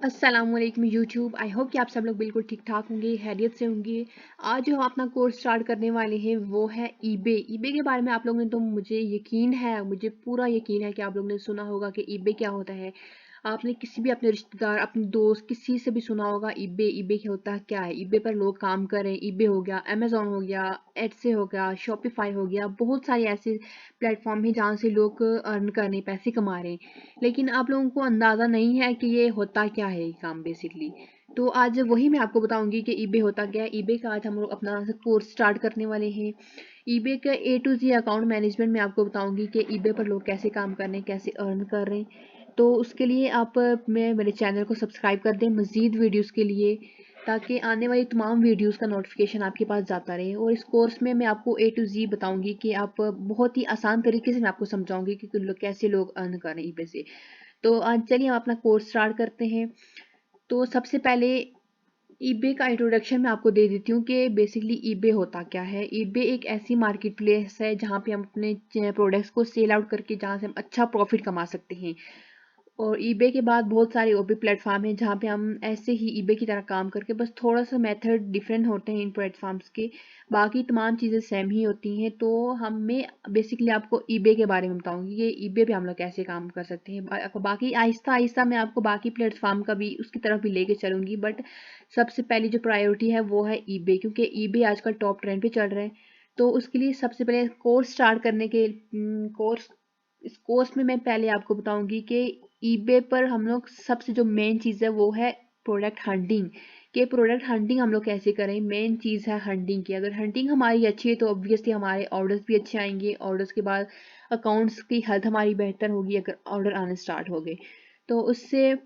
अस्सलामुअलैकुम YouTube. I hope कि आप सब लोग बिल्कुल ठीक ठाक होंगे, खैरियत से होंगे। आज जो हम अपना कोर्स स्टार्ट करने वाले हैं वो है ईबे। ईबे के बारे में आप लोगों ने तो मुझे पूरा यकीन है कि आप लोगों ने सुना होगा कि ईबे क्या होता है। आपने किसी भी अपने रिश्तेदार, अपने दोस्त, किसी से भी सुना होगा ईबे। ईबे क्या होता है, क्या है ईबे पर लोग काम करें। ईबे हो गया, अमेजोन हो गया, एडसे हो गया, शॉपिफाई हो गया, बहुत सारे ऐसे प्लेटफॉर्म हैं जहाँ से लोग अर्न कर रहे हैं, पैसे कमा रहे हैं। लेकिन आप लोगों को अंदाज़ा नहीं है कि ये होता क्या है ये काम बेसिकली। तो आज वही मैं आपको बताऊंगी कि ईबे होता क्या है। ईबे का आज हम लोग अपना कोर्स स्टार्ट करने वाले हैं। ईबे का ए टू जी अकाउंट मैनेजमेंट में आपको बताऊंगी कि ईबे पर लोग कैसे काम कर रहे हैं, कैसे अर्न कर रहे हैं। तो उसके लिए आप मैं मेरे चैनल को सब्सक्राइब कर दें मज़ीद वीडियोस के लिए, ताकि आने वाली तमाम वीडियोस का नोटिफिकेशन आपके पास जाता रहे। और इस कोर्स में मैं आपको ए टू जी बताऊंगी कि आप बहुत ही आसान तरीके से मैं आपको समझाऊंगी कि कैसे लोग अर्न करें ईबे से। तो आज चलिए हम अपना कोर्स स्टार्ट करते हैं। तो सबसे पहले ईबे का इंट्रोडक्शन मैं आपको दे देती हूँ कि बेसिकली ईबे होता क्या है। ईबे एक ऐसी मार्केट प्लेस है जहाँ पे हम अपने प्रोडक्ट्स को सेल आउट करके जहाँ से हम अच्छा प्रॉफिट कमा सकते हैं। और ईबे के बाद बहुत सारे और भी प्लेटफॉर्म हैं जहाँ पे हम ऐसे ही ईबे की तरह काम करके, बस थोड़ा सा मेथड डिफरेंट होते हैं इन प्लेटफॉर्म्स के, बाकी तमाम चीज़ें सेम ही होती हैं। तो हमें बेसिकली आपको ईबे के बारे में बताऊंगी कि ईबे पे हम लोग कैसे काम कर सकते हैं। बाकी आहिस्ता आहिस्ता मैं आपको बाकी प्लेटफॉर्म का भी उसकी तरफ भी लेके चलूंगी, बट सबसे पहली जो प्रायोरिटी है वो है ईबे, क्योंकि ईबे आजकल टॉप ट्रेंड पे चल रहा है। तो उसके लिए सबसे पहले कोर्स स्टार्ट करने के कोर्स इस कोर्स में मैं पहले आपको बताऊंगी कि ईबे पर हम लोग सबसे जो मेन चीज़ है वो है प्रोडक्ट हंटिंग। कि प्रोडक्ट हंटिंग हम लोग कैसे करें, मेन चीज़ है हंटिंग की। अगर हंटिंग हमारी अच्छी है तो ऑब्वियसली हमारे ऑर्डर्स भी अच्छे आएंगे। ऑर्डर्स के बाद अकाउंट्स की हेल्थ हमारी बेहतर होगी अगर ऑर्डर आने स्टार्ट हो गए। तो उससे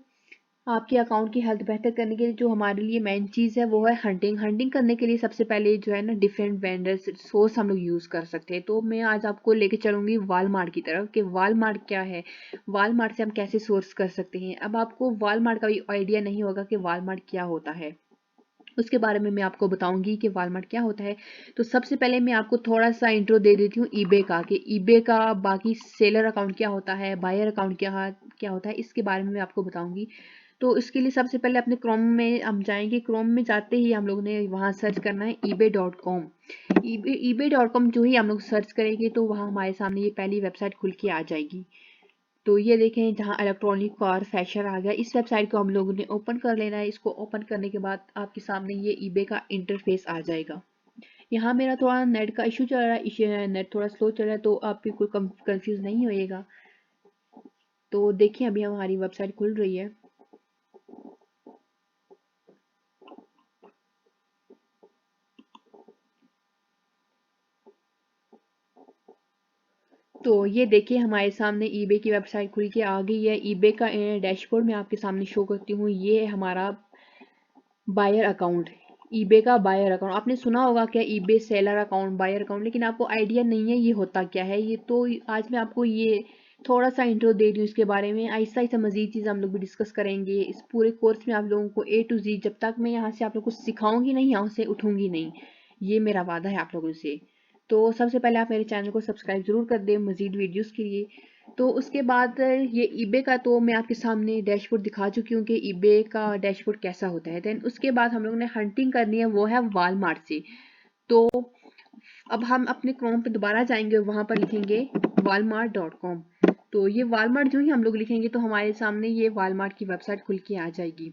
आपके अकाउंट की हेल्थ बेहतर करने के लिए जो हमारे लिए मेन चीज़ है वो है हंटिंग। हंटिंग करने के लिए सबसे पहले जो है ना डिफरेंट वेंडर्स सोर्स हम लोग यूज़ कर सकते हैं। तो मैं आज आपको लेके चलूँगी वालमार्ट की तरफ कि वालमार्ट क्या है, वालमार्ट से हम कैसे सोर्स कर सकते हैं। अब आपको वालमार्ट का भी आइडिया नहीं होगा कि वालमार्ट क्या होता है, उसके बारे में मैं आपको बताऊंगी कि वालमार्ट क्या होता है। तो सबसे पहले मैं आपको थोड़ा सा इंट्रो दे देती हूँ ईबे का, कि ईबे का बाकी सेलर अकाउंट क्या होता है, बायर अकाउंट क्या क्या होता है, इसके बारे में मैं आपको बताऊंगी। तो इसके लिए सबसे पहले अपने क्रोम में हम जाएंगे। क्रोम में जाते ही हम लोग ने वहाँ सर्च करना है ebay.com। ebay.com जो ही हम लोग सर्च करेंगे तो वहाँ हमारे सामने ये पहली वेबसाइट खुल के आ जाएगी। तो ये देखें जहाँ इलेक्ट्रॉनिक कार फैशन आ गया, इस वेबसाइट को हम लोगों ने ओपन कर लेना है। इसको ओपन करने के बाद आपके सामने ये ईबे का इंटरफेस आ जाएगा। यहाँ मेरा थोड़ा नेट का इशू चल रहा है, इशू है नेट थोड़ा स्लो चल रहा है, तो आप भी कोई कंफ्यूज नहीं होइएगा। तो देखिए अभी हमारी वेबसाइट खुल रही है। तो ये देखिए हमारे सामने ईबे की वेबसाइट खुल के आ गई है। ईबे का डैशबोर्ड मैं आपके सामने शो करती हूँ। ये है हमारा बायर अकाउंट, ईबे का बायर अकाउंट। आपने सुना होगा क्या eBay seller account, buyer account, लेकिन आपको आइडिया नहीं है ये होता क्या है। ये तो आज मैं आपको ये थोड़ा सा इंट्रो दे रही हूँ इसके बारे में। आहिस्ता आहिस्ता मजीद चीज़ हम लोग भी डिस्कस करेंगे इस पूरे कोर्स में। आप लोगों को ए टू जी, जब तक मैं यहाँ से आप लोग को सिखाऊंगी नहीं, यहाँ से उठूंगी नहीं, ये मेरा वादा है आप लोगों से। तो सबसे पहले आप मेरे चैनल को सब्सक्राइब जरूर कर दें मजीद वीडियोस के लिए। तो उसके बाद ये ईबे का तो मैं आपके सामने डैशबोर्ड दिखा चुकी हूँ कि ईबे का डैशबोर्ड कैसा होता है। देन उसके बाद हम लोगों ने हंटिंग करनी है, वो है वालमार्ट से। तो अब हम अपने क्रोम पे दोबारा जाएंगे और वहाँ पर लिखेंगे walmart.com। तो ये वालमार्ट जो ही हम लोग लिखेंगे तो हमारे सामने ये वालमार्ट की वेबसाइट खुल के आ जाएगी।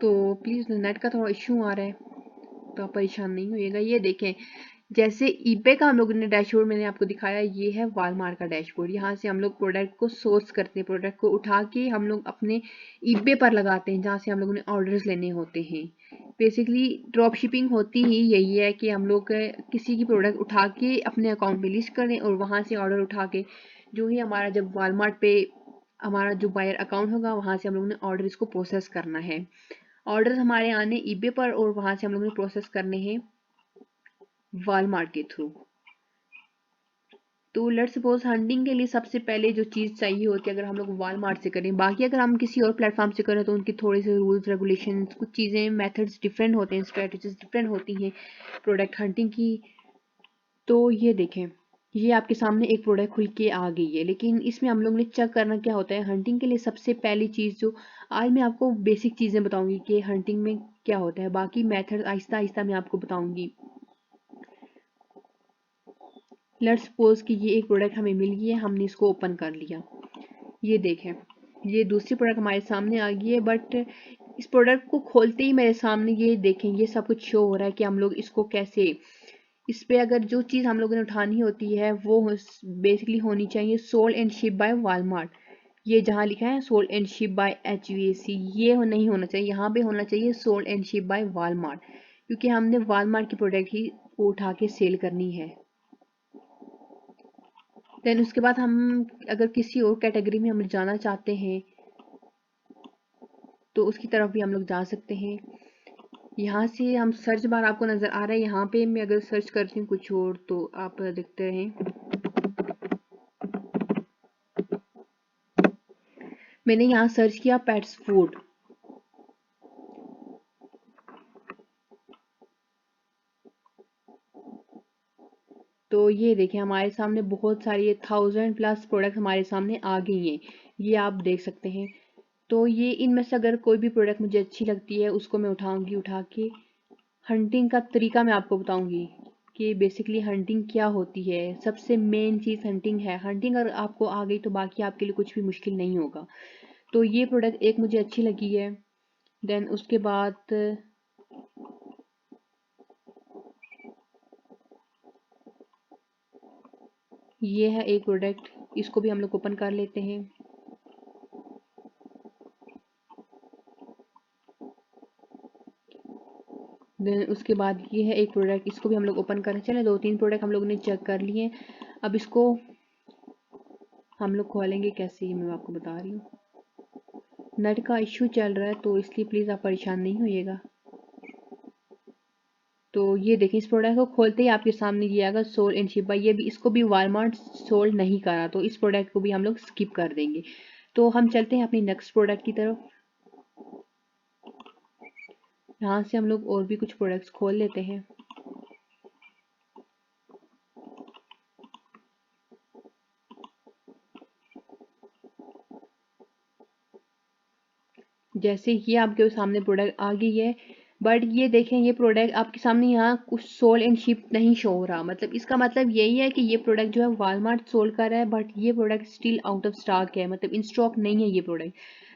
तो प्लीज़ नेट का थोड़ा इशू आ रहा है, तो आप परेशान नहीं होइएगा। ये देखें जैसे ईबे का हम लोगों ने डैशबोर्ड मैंने आपको दिखाया, ये है वालमार्ट का डैशबोर्ड। यहाँ से हम लोग प्रोडक्ट को सोर्स करते हैं, प्रोडक्ट को उठा के हम लोग अपने ईबे पर लगाते हैं जहाँ से हम लोगों ने ऑर्डर्स लेने होते हैं। बेसिकली ड्रॉप शिपिंग होती ही यही है कि हम लोग किसी की प्रोडक्ट उठा के अपने अकाउंट में लिस्ट करें और वहाँ से ऑर्डर उठा के जो ही हमारा जब वालमार्ट पे हमारा जो बायर अकाउंट होगा वहाँ से हम लोगों ने ऑर्डर इसको प्रोसेस करना है। ऑर्डर हमारे आने ईबे पर और वहाँ से हम लोगों ने प्रोसेस करने हैं वालमार्ट के थ्रू। तो लेट्स सपोज हंटिंग के लिए सबसे पहले जो चीज़ चाहिए होती है अगर हम लोग वालमार्ट से करें, बाकी अगर हम किसी और प्लेटफॉर्म से करें तो उनके थोड़े से रूल्स रेगुलेशंस, कुछ चीज़ें मेथड्स डिफरेंट होते हैं, स्ट्रेटजीज डिफरेंट होती हैं प्रोडक्ट हंटिंग की। तो ये देखें ये आपके सामने एक प्रोडक्ट खुल के आ गई है, लेकिन इसमें हम लोग ने चेक करना क्या होता है हंटिंग के लिए। सबसे पहली चीज़ जो आज मैं आपको बेसिक चीज़ें बताऊंगी कि हंटिंग में क्या होता है, बाकी मेथड आहिस्ता आहिस्ता मैं आपको बताऊंगी। लेट्स सपोज कि ये एक प्रोडक्ट हमें मिल गई है, हमने इसको ओपन कर लिया। ये देखें, ये दूसरी प्रोडक्ट हमारे सामने आ गई है, बट इस प्रोडक्ट को खोलते ही मेरे सामने ये देखें, ये सब कुछ शो हो रहा है कि हम लोग इसको कैसे, इस पे अगर जो चीज़ हम लोगों ने उठानी होती है वो बेसिकली होनी चाहिए sold and ship by Walmart. ये जहाँ लिखा है sold and ship by HVAC, ये नहीं होना चाहिए, यहाँ पे होना चाहिए sold and ship by Walmart, क्योंकि हमने वालमार्ट की प्रोडक्ट ही उठा के सेल करनी है। देन उसके बाद हम अगर किसी और कैटेगरी में हम जाना चाहते हैं तो उसकी तरफ भी हम लोग जा सकते हैं। यहाँ से हम सर्च बार आपको नज़र आ रहा है, यहाँ पे मैं अगर सर्च करती हूँ कुछ और तो आप देखते रहें। मैंने यहाँ सर्च किया पेट्स फूड, तो ये देखिए हमारे सामने बहुत सारी 1000+ प्रोडक्ट हमारे सामने आ गई हैं, ये आप देख सकते हैं। तो ये इनमें से अगर कोई भी प्रोडक्ट मुझे अच्छी लगती है उसको मैं उठाऊंगी, उठा के हंटिंग का तरीका मैं आपको बताऊंगी कि बेसिकली हंटिंग क्या होती है। सबसे मेन चीज़ हंटिंग है, हंटिंग अगर आपको आ गई तो बाकी आपके लिए कुछ भी मुश्किल नहीं होगा। तो ये प्रोडक्ट एक मुझे अच्छी लगी है। देन उसके बाद ये है एक प्रोडक्ट, इसको भी हम लोग ओपन कर लेते हैं। देन उसके बाद ये है एक प्रोडक्ट, इसको भी हम लोग ओपन करें। चले 2-3 प्रोडक्ट हम लोग ने चेक कर लिए, अब इसको हम लोग खोलेंगे कैसे, ये मैं आपको बता रही हूँ। नेट का इश्यू चल रहा है तो इसलिए प्लीज़ आप परेशान नहीं होइएगा। तो ये देखिए इस प्रोडक्ट को खोलते ही आपके सामने ये आएगा सोल एंड शिप बाय, ये भी इसको भी वालमार्ट सोल्ड नहीं करा, तो इस प्रोडक्ट को भी हम लोग स्किप कर देंगे। तो हम चलते हैं अपनी नेक्स्ट प्रोडक्ट की तरफ। यहाँ से हम लोग और भी कुछ प्रोडक्ट्स खोल लेते हैं। जैसे ये आपके सामने प्रोडक्ट आ गई है, बट ये देखें ये प्रोडक्ट आपके सामने यहाँ कुछ सोल्ड एंड शिप नहीं शो हो रहा, मतलब इसका मतलब यही है कि ये प्रोडक्ट जो है वालमार्ट सोल्ड कर रहा है, बट ये product still out of stock है, मतलब इन स्टॉक नहीं है ये प्रोडक्ट।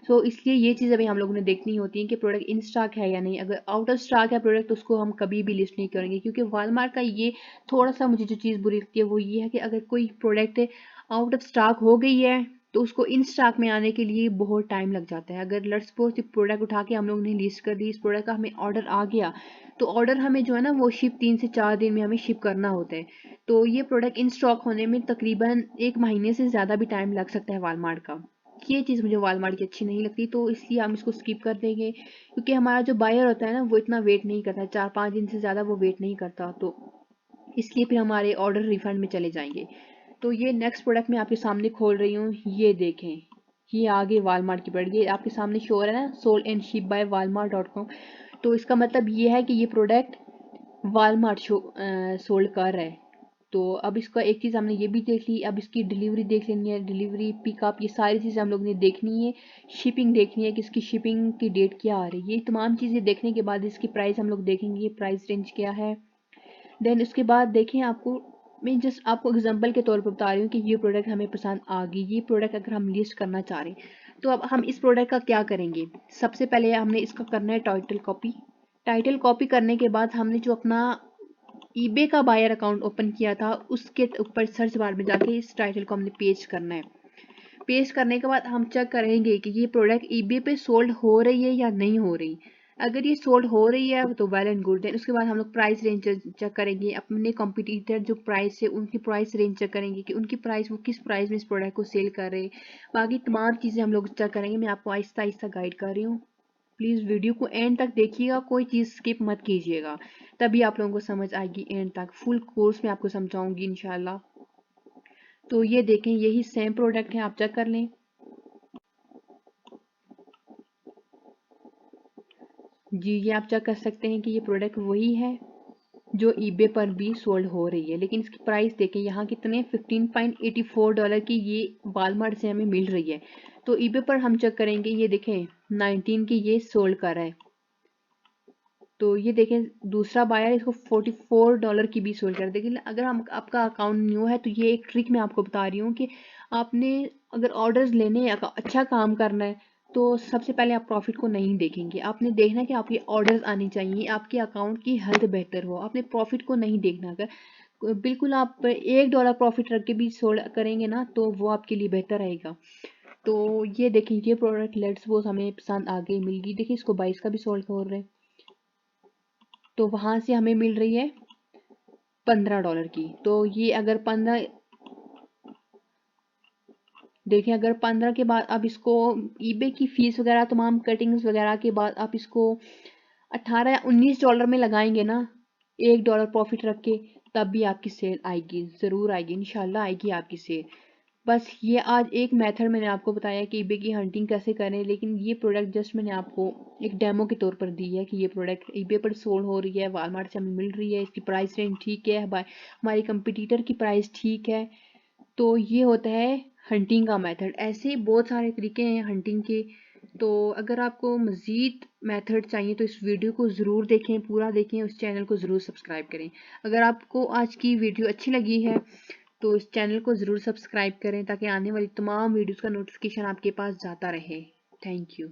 सो इसलिए ये चीज़ अभी हम लोगों ने देखनी होती है कि प्रोडक्ट इन स्टॉक है या नहीं। अगर आउट ऑफ स्टॉक है प्रोडक्ट तो उसको हम कभी भी लिस्ट नहीं करेंगे, क्योंकि वालमार्ट का ये थोड़ा सा मुझे जो चीज़ बुरी लगती है वो ये है कि अगर कोई प्रोडक्ट आउट ऑफ स्टॉक हो गई है तो उसको इन स्टॉक में आने के लिए बहुत टाइम लग जाता है। अगर लेट्स सपोज प्रोडक्ट उठा के हम लोग ने लिस्ट कर दी, इस प्रोडक्ट का हमें ऑर्डर आ गया, तो ऑर्डर हमें जो है ना वो शिप 3 से 4 दिन में हमें शिप करना होता है। तो ये प्रोडक्ट इन स्टॉक होने में तकरीबन 1 महीने से ज़्यादा भी टाइम लग सकता है वालमार्ट का। ये चीज़ मुझे वालमार्ट की अच्छी नहीं लगती, तो इसलिए हम इसको स्किप कर देंगे, क्योंकि हमारा जो बायर होता है ना वो इतना वेट नहीं करता, 4-5 दिन से ज़्यादा वो वेट नहीं करता, तो इसलिए फिर हमारे ऑर्डर रिफंड में चले जाएंगे। तो ये नेक्स्ट प्रोडक्ट मैं आपके सामने खोल रही हूँ, ये देखें, ये आगे वालमार्ट की प्रोडक्ट, ये आपके सामने शो हो रहा है ना sold and ship bye walmart.com। तो इसका मतलब ये है कि ये प्रोडक्ट वालमार्ट सोल्ड कर रहा है। तो अब इसका एक चीज़ हमने ये भी देख ली, अब इसकी डिलीवरी देख लेनी है, डिलीवरी पिकअप ये सारी चीज़ें हम लोग ने देखनी है। शिपिंग देखनी है कि इसकी शिपिंग की डेट क्या आ रही है, ये तमाम चीज़ें देखने के बाद इसकी प्राइस हम लोग देखेंगे, ये प्राइस रेंज क्या है। देन उसके बाद देखें, आपको मैं जस्ट आपको एग्जांपल के तौर पर बता रही हूँ कि ये प्रोडक्ट हमें पसंद आ गई, ये प्रोडक्ट अगर हम लिस्ट करना चाह रहे हैं तो अब हम इस प्रोडक्ट का क्या करेंगे। सबसे पहले हमने इसका करना है टाइटल कॉपी। टाइटल कॉपी करने के बाद हमने जो अपना ईबे का बायर अकाउंट ओपन किया था उसके ऊपर सर्च बार में जाके इस टाइटल को हमने पेस्ट करना है। पेस्ट करने के बाद हम चेक करेंगे कि ये प्रोडक्ट ईबे पे सोल्ड हो रही है या नहीं हो रही। अगर ये सोल्ड हो रही है तो वेल एंड गुड। देन उसके बाद हम लोग प्राइस रेंज चेक करेंगे, अपने कॉम्पिटिटर जो प्राइस है उनकी प्राइस रेंज चेक करेंगे कि उनकी प्राइस वो किस प्राइस में इस प्रोडक्ट को सेल कर रहे हैं। बाकी तमाम चीज़ें हम लोग चेक करेंगे, मैं आपको आहिस्ता आहिस्ता गाइड कर रही हूँ। प्लीज़ वीडियो को एंड तक देखिएगा, कोई चीज़ स्किप मत कीजिएगा, तभी आप लोगों को समझ आएगी। एंड तक फुल कोर्स में आपको समझाऊंगी इंशाल्लाह। तो ये देखें यही सेम प्रोडक्ट है, आप चेक कर लें। जी ये आप चेक कर सकते हैं कि ये प्रोडक्ट वही है जो ईबे पर भी सोल्ड हो रही है। लेकिन इसकी प्राइस देखें यहाँ कितने $15.84 की ये वॉलमार्ट से हमें मिल रही है। तो ईबे पर हम चेक करेंगे, ये देखें 19 की ये सोल्ड कर रहा है। तो ये देखें दूसरा बायर इसको $44 की भी सोल्ड कर देगी। अगर हम आपका अकाउंट न्यू है तो ये एक ट्रिक मैं आपको बता रही हूँ कि आपने अगर ऑर्डर्स लेने या अच्छा काम करना है तो सबसे पहले आप प्रॉफिट को नहीं देखेंगे। आपने देखना है कि आपके ऑर्डर्स आने चाहिए, आपके अकाउंट की हेल्थ बेहतर हो। आपने प्रॉफिट को नहीं देखना। अगर बिल्कुल आप $1 प्रॉफिट रख के भी सोल्ड करेंगे ना तो वो आपके लिए बेहतर रहेगा। तो ये देखिए ये प्रोडक्ट लेट्स सपोज हमें पसंद आ गई, मिल गई। देखिए इसको 22 का भी सोल्ड कर रहे हैं तो वहां से हमें मिल रही है $15 की। तो ये अगर 15 देखिए अगर 15 के बाद आप इसको ईबे की फीस वगैरह तमाम कटिंग्स वगैरह के बाद आप इसको 18 या $19 में लगाएंगे ना, $1 प्रॉफिट रख के, तब भी आपकी सेल आएगी, ज़रूर आएगी, इंशाल्लाह आएगी आपकी सेल। बस ये आज एक मेथड मैंने आपको बताया कि ईबे की हंटिंग कैसे करें। लेकिन ये प्रोडक्ट जस्ट मैंने आपको एक डेमो के तौर पर दी है कि ये प्रोडक्ट ईबे पर सोल्ड हो रही है, वॉलमार्ट से हमें मिल रही है, इसकी प्राइस रेंज ठीक है, हमारी कंपटीटर की प्राइस ठीक है। तो ये होता है हंटिंग का मेथड। ऐसे बहुत सारे तरीके हैं हंटिंग के। तो अगर आपको मज़ीद मेथड चाहिए तो इस वीडियो को ज़रूर देखें, पूरा देखें, उस चैनल को ज़रूर सब्सक्राइब करें। अगर आपको आज की वीडियो अच्छी लगी है तो इस चैनल को ज़रूर सब्सक्राइब करें ताकि आने वाली तमाम वीडियोस का नोटिफिकेशन आपके पास जाता रहे। Thank you.